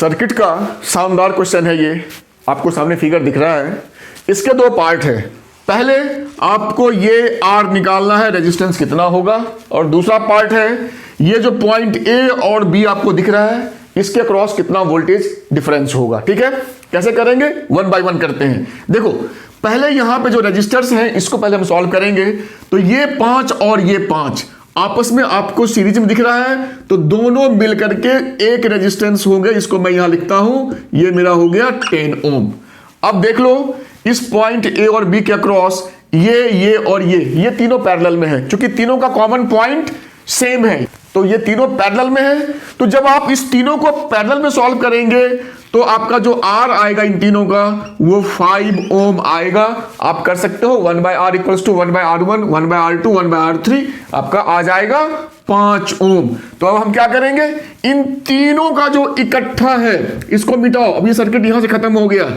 Circuit का शानदार question है ये, आपको सामने फिगर दिख रहा है। इसके दो पार्ट है। पहले आपको ये R निकालना है, रेजिस्टेंस कितना होगा, और दूसरा पार्ट है ये जो पॉइंट A और B आपको दिख रहा है, इसके अक्रॉस कितना वोल्टेज डिफरेंस होगा। ठीक है, कैसे करेंगे, वन बाय वन करते हैं। देखो पहले यहां पे जो रजिस्टर्स हैं इसको पहले हम सॉल्व करेंगे। तो ये 5 और ये 5 आपस में आपको सीरीज में दिख रहा है, तो दोनों मिलकर के एक रेजिस्टेंस होंगे। इसको मैं यहां लिखता हूं, ये मेरा हो गया 10 ओम। अब देख लो इस पॉइंट A और B के अक्रॉस ये और ये तीनों पैरेलल में है, क्योंकि तीनों का कॉमन पॉइंट सेम है, तो ये तीनों पैरेलल में है। तो जब आप इस तीनों को पैरेलल में सॉल्व करेंगे तो आपका जो R आएगा इन तीनों का वो 5 ओम आएगा। आप कर सकते हो 1/R equals to 1/R1, 1/R2, 1/R3, आपका आ जाएगा 5 ओम। तो अब हम क्या करेंगे, इन तीनों का जो इकट्ठा है इसको मिटाओ। अब ये सर्किट यहां से खत्म हो गया,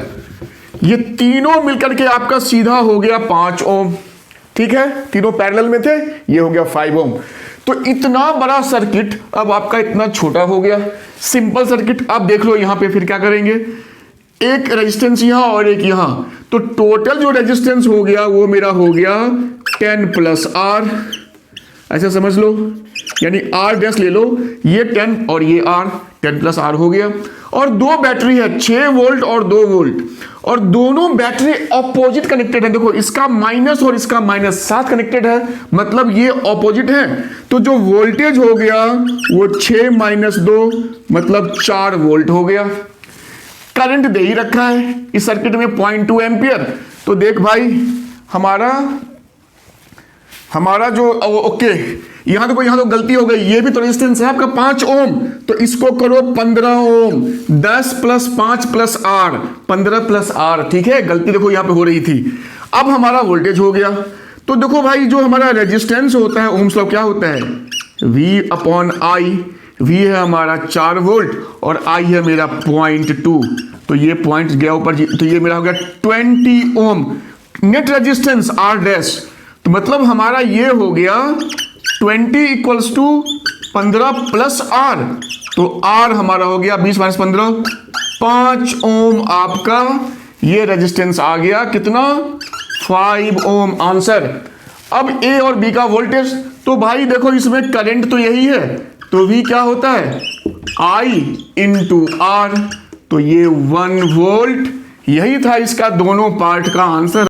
ये तीनों मिलकर के आपका सीधा हो गया 5 ओम। ठीक है, तीनों पैरेलल में थे, ये हो गया 5 ओम। तो इतना बड़ा सर्किट अब आपका इतना छोटा हो गया, सिंपल सर्किट। अब देख लो यहां पे फिर क्या करेंगे, एक रेजिस्टेंस यहां और एक यहां, तो टोटल जो रेजिस्टेंस हो गया वो मेरा हो गया 10 प्लस R, ऐसा समझ लो, यानी R डैश ले लो, ये 10 और ये R, 10 प्लस R हो गया। और दो बैटरी है, 6 वोल्ट और 2 वोल्ट, और दोनों बैटरी ऑपोजिट कनेक्टेड है। देखो इसका माइनस और इसका माइनस साथ कनेक्टेड है, मतलब ये ऑपोजिट है। तो जो वोल्टेज हो गया वो 6 माइनस 2 मतलब 4 वोल्ट हो गया। करंट दे ही रखा है इस सर्किट में 0.2 एम्पियर। तो देख भाई हमारा जो ओके, यहां तो गलती हो गई, ये भी तो रेजिस्टेंस है आपका 5 ओम, तो इसको करो 15 ओम। 10 plus 5 plus R, 15 plus R। ठीक है, गलती देखो यहां पे हो रही थी। अब हमारा वोल्टेज हो गया। तो देखो भाई जो हमारा रेजिस्टेंस होता है ओम्स लॉ क्या होता है, V/I। V है हमारा 4 वोल्ट और I है मेरा 0.2, तो ये पॉइंट गया ऊपर, तो ये मेरा हो गया 20 ओम। नेट रेजिस्टेंस R डैश, तो मतलब हमारा ये हो गया 20 इक्वल्स टू 15 प्लस R, तो R हमारा हो गया 20 माइनस 15, 5 ओम आपका ये रेजिस्टेंस आ गया, कितना, 5 ओम आंसर। अब A और B का वोल्टेज, तो भाई देखो इसमें करंट तो यही है, तो V क्या होता है, I इंटू R, तो ये 1 वोल्ट। यही था इसका दोनों पार्ट का आंसर।